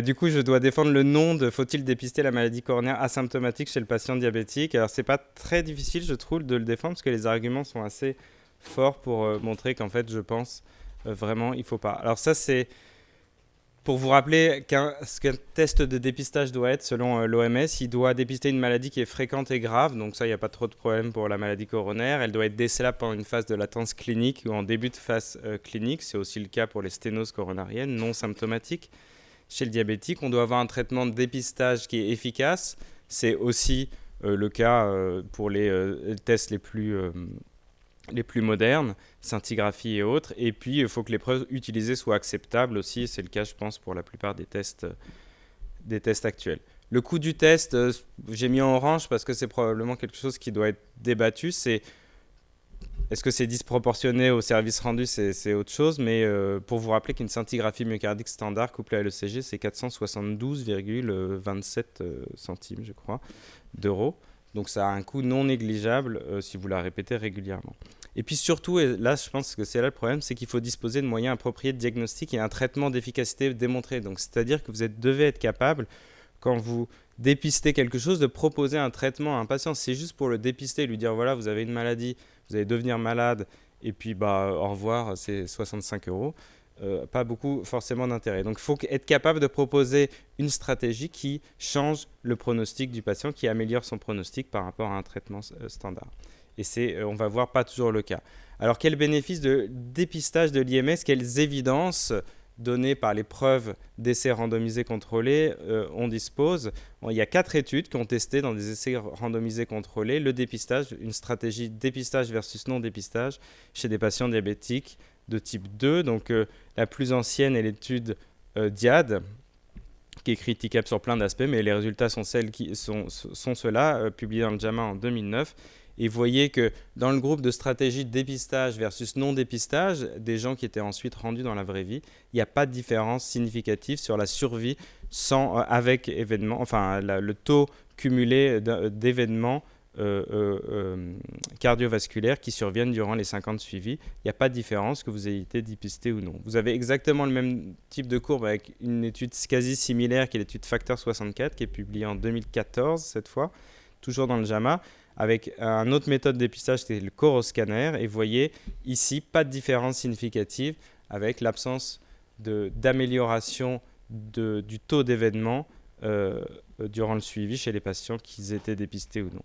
Du coup, je dois défendre le nom de faut-il dépister la maladie coronaire asymptomatique chez le patient diabétique. Alors, c'est pas très difficile, je trouve, de le défendre parce que les arguments sont assez forts pour montrer qu'en fait, je pense vraiment, il faut pas. Alors, ça, c'est pour vous rappeler ce qu'un test de dépistage doit être selon l'OMS. Il doit dépister une maladie qui est fréquente et grave, donc ça, il n'y a pas trop de problème pour la maladie coronaire. Elle doit être décelable pendant une phase de latence clinique ou en début de phase clinique. C'est aussi le cas pour les sténoses coronariennes non symptomatiques. Chez le diabétique, on doit avoir un traitement de dépistage qui est efficace. C'est aussi le cas pour les tests les plus modernes, scintigraphie et autres. Et puis, il faut que les preuves utilisées soient acceptables aussi. C'est le cas, je pense, pour la plupart des tests actuels. Le coût du test, j'ai mis en orange parce que c'est probablement quelque chose qui doit être débattu. Est-ce que c'est disproportionné au service rendu, c'est autre chose, mais pour vous rappeler qu'une scintigraphie myocardique standard couplée à l'ECG, c'est 472,27 centimes, je crois, d'euros. Donc ça a un coût non négligeable si vous la répétez régulièrement. Et puis surtout, et là je pense que c'est là le problème, c'est qu'il faut disposer de moyens appropriés de diagnostic et un traitement d'efficacité démontré. Donc c'est-à-dire que vous devez être capable, quand vous dépistez quelque chose, de proposer un traitement à un patient. C'est juste pour le dépister, lui dire voilà, vous avez une maladie, vous allez devenir malade, et puis au revoir, c'est 65 euros. Pas beaucoup forcément d'intérêt. Donc il faut être capable de proposer une stratégie qui change le pronostic du patient, qui améliore son pronostic par rapport à un traitement standard. Et on va voir, pas toujours le cas. Alors quels bénéfices de dépistage de l'IMS, quelles évidences données par les preuves d'essais randomisés contrôlés on dispose? Il y a 4 études qui ont testé dans des essais randomisés contrôlés le dépistage, une stratégie dépistage versus non dépistage chez des patients diabétiques de type 2. Donc la plus ancienne est l'étude DIAD, qui est critiquable sur plein d'aspects, mais les résultats sont ceux-là, publiés dans le JAMA en 2009. Et vous voyez que dans le groupe de stratégie de dépistage versus non-dépistage, des gens qui étaient ensuite rendus dans la vraie vie, il n'y a pas de différence significative sur la survie avec événements, enfin le taux cumulé d'événements cardiovasculaires qui surviennent durant les 50 suivis. Il n'y a pas de différence que vous ayez été dépisté ou non. Vous avez exactement le même type de courbe avec une étude quasi similaire qui est l'étude Facteur 64 qui est publiée en 2014 cette fois, toujours dans le JAMA, avec une autre méthode de dépistage qui est le coroscanner. Et vous voyez ici, pas de différence significative avec l'absence d'amélioration du taux d'événements durant le suivi chez les patients qui étaient dépistés ou non.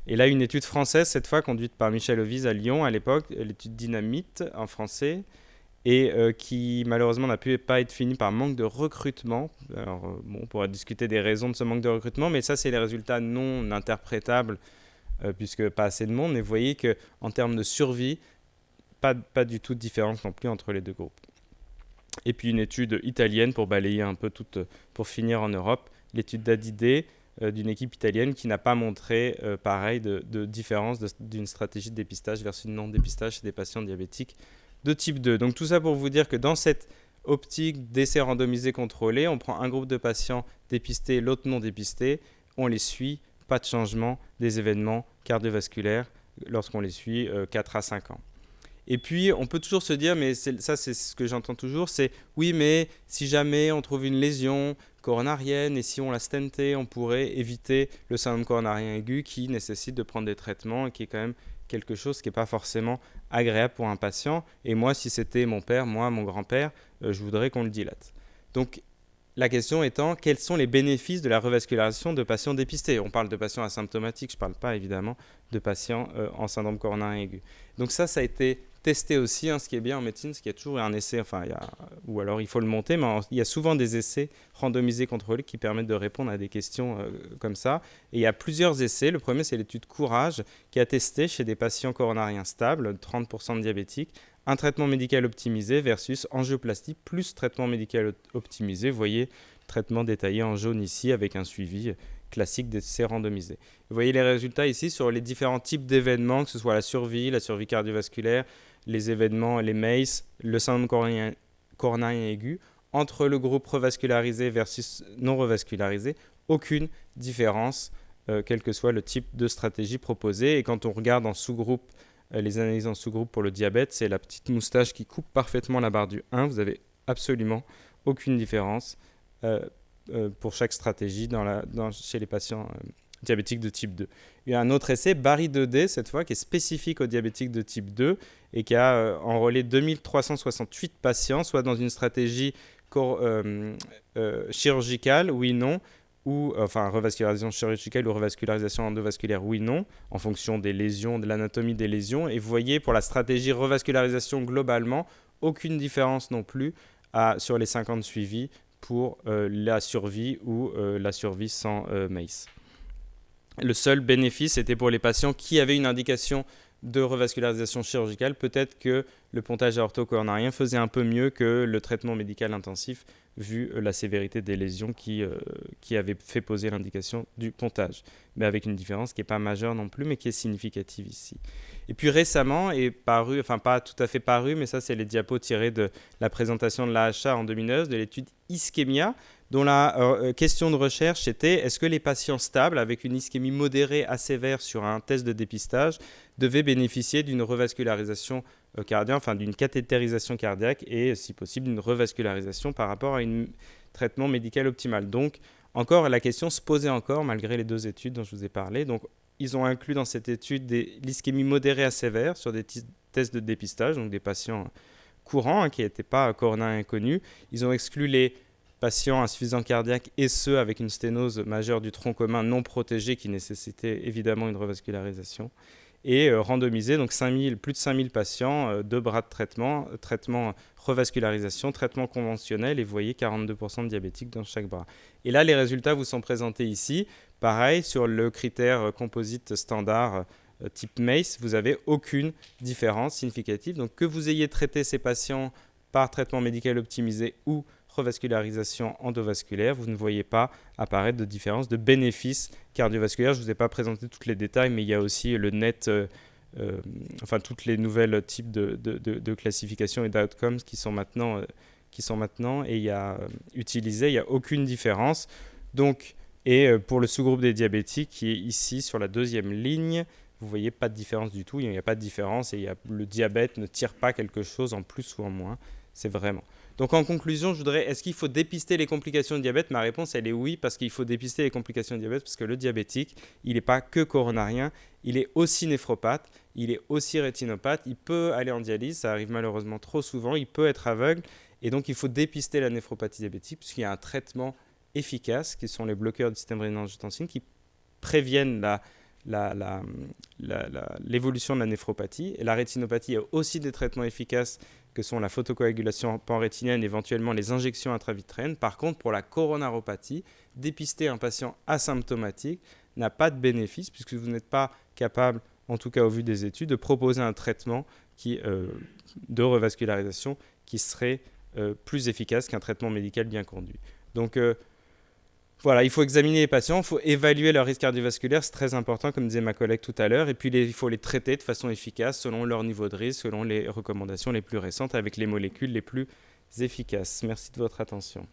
Et là, une étude française, cette fois conduite par Michel Ovise à Lyon à l'époque, l'étude Dynamite en français, et qui malheureusement n'a pu pas être finie par manque de recrutement. Alors, on pourra discuter des raisons de ce manque de recrutement, mais ça, c'est les résultats non interprétables puisque pas assez de monde. Mais vous voyez qu'en termes de survie, pas du tout de différence non plus entre les deux groupes. Et puis une étude italienne pour balayer un peu pour finir en Europe, l'étude d'Adidé, d'une équipe italienne qui n'a pas montré pareil de différence d'une stratégie de dépistage versus une non-dépistage chez des patients diabétiques de type 2. Donc tout ça pour vous dire que dans cette optique d'essai randomisé contrôlé, on prend un groupe de patients dépistés, l'autre non dépistés, on les suit, pas de changement des événements cardiovasculaires lorsqu'on les suit 4 à 5 ans. Et puis, on peut toujours se dire, mais ça c'est ce que j'entends toujours, c'est oui, mais si jamais on trouve une lésion coronarienne et si on la stentait, on pourrait éviter le syndrome coronarien aigu qui nécessite de prendre des traitements et qui est quand même quelque chose qui n'est pas forcément agréable pour un patient. Et moi, si c'était mon père, mon grand-père, je voudrais qu'on le dilate. Donc, la question étant, quels sont les bénéfices de la revascularisation de patients dépistés? On parle de patients asymptomatiques, je ne parle pas évidemment de patients en syndrome coronarien aigu. Donc ça a été testé aussi, ce qui est bien en médecine, c'est qu'il y a toujours un essai, ou alors il faut le monter, mais il y a souvent des essais randomisés contrôlés qui permettent de répondre à des questions comme ça. Et il y a plusieurs essais. Le premier, c'est l'étude Courage, qui a testé chez des patients coronariens stables, 30% de diabétiques, un traitement médical optimisé versus angioplastie plus traitement médical optimisé. Vous voyez, traitement détaillé en jaune ici avec un suivi classique d'essais randomisés. Vous voyez les résultats ici sur les différents types d'événements, que ce soit la survie cardiovasculaire, les événements, les MACE, le syndrome coronarien aigu, entre le groupe revascularisé versus non revascularisé, aucune différence, quel que soit le type de stratégie proposée. Et quand on regarde en sous-groupe, les analyses en sous-groupe pour le diabète, c'est la petite moustache qui coupe parfaitement la barre du 1. Vous n'avez absolument aucune différence pour chaque stratégie chez les patients diabétiques de type 2. Il y a un autre essai, Barry 2D, cette fois, qui est spécifique aux diabétiques de type 2 et qui a enrôlé 2368 patients, soit dans une stratégie chirurgicale, oui, non, ou enfin revascularisation chirurgicale ou revascularisation endovasculaire, oui, non, en fonction des lésions, de l'anatomie des lésions. Et vous voyez, pour la stratégie revascularisation globalement, aucune différence non plus sur les 50 suivis pour la survie ou la survie sans MACE. Le seul bénéfice était pour les patients qui avaient une indication de revascularisation chirurgicale. Peut-être que le pontage aorto-coronarien faisait un peu mieux que le traitement médical intensif vu la sévérité des lésions qui avaient fait poser l'indication du pontage. Mais avec une différence qui n'est pas majeure non plus, mais qui est significative ici. Et puis récemment est paru, enfin pas tout à fait paru, mais ça c'est les diapos tirés de la présentation de l'AHA en 2009, de l'étude Ischemia, dont la question de recherche était est-ce que les patients stables avec une ischémie modérée à sévère sur un test de dépistage devaient bénéficier d'une revascularisation cardiaque, enfin d'une cathétérisation cardiaque et si possible d'une revascularisation par rapport à un traitement médical optimal. Donc encore la question se posait encore malgré les deux études dont je vous ai parlé. Donc ils ont inclus dans cette étude l'ischémie modérée à sévère sur des tests de dépistage, donc des patients courants qui n'étaient pas coronariens inconnus. Ils ont exclu les patients insuffisants cardiaques et ceux avec une sténose majeure du tronc commun non protégé qui nécessitait évidemment une revascularisation. Et randomisé, donc plus de 5000 patients, 2 bras de traitement revascularisation, traitement conventionnel, et vous voyez 42% de diabétiques dans chaque bras. Et là, les résultats vous sont présentés ici. Pareil, sur le critère composite standard type MACE, vous n'avez aucune différence significative. Donc que vous ayez traité ces patients par traitement médical optimisé ou revascularisation endovasculaire, vous ne voyez pas apparaître de différence de bénéfice cardiovasculaire. Je ne vous ai pas présenté tous les détails, mais il y a aussi le net, enfin toutes les nouvelles types de classification et d'outcomes qui sont maintenant et il y a utilisé, il n'y a aucune différence. Donc, et pour le sous-groupe des diabétiques qui est ici sur la deuxième ligne, vous ne voyez pas de différence du tout, il n'y a pas de différence et le diabète ne tire pas quelque chose en plus ou en moins, c'est vraiment. Donc en conclusion, je voudrais, est-ce qu'il faut dépister les complications de diabète ? Ma réponse, elle est oui, parce qu'il faut dépister les complications de diabète, parce que le diabétique, il n'est pas que coronarien, il est aussi néphropathe, il est aussi rétinopathe, il peut aller en dialyse, ça arrive malheureusement trop souvent, il peut être aveugle, et donc il faut dépister la néphropathie diabétique, puisqu'il y a un traitement efficace, qui sont les bloqueurs du système rénine-angiotensine, qui préviennent l'évolution de la néphropathie. Et la rétinopathie a aussi des traitements efficaces que sont la photocoagulation panrétinienne, éventuellement les injections intravitréennes. Par contre, pour la coronaropathie, dépister un patient asymptomatique n'a pas de bénéfice puisque vous n'êtes pas capable, en tout cas au vu des études, de proposer un traitement de revascularisation qui serait plus efficace qu'un traitement médical bien conduit. Donc, voilà, il faut examiner les patients, il faut évaluer leur risque cardiovasculaire, c'est très important, comme disait ma collègue tout à l'heure, et puis il faut les traiter de façon efficace selon leur niveau de risque, selon les recommandations les plus récentes, avec les molécules les plus efficaces. Merci de votre attention.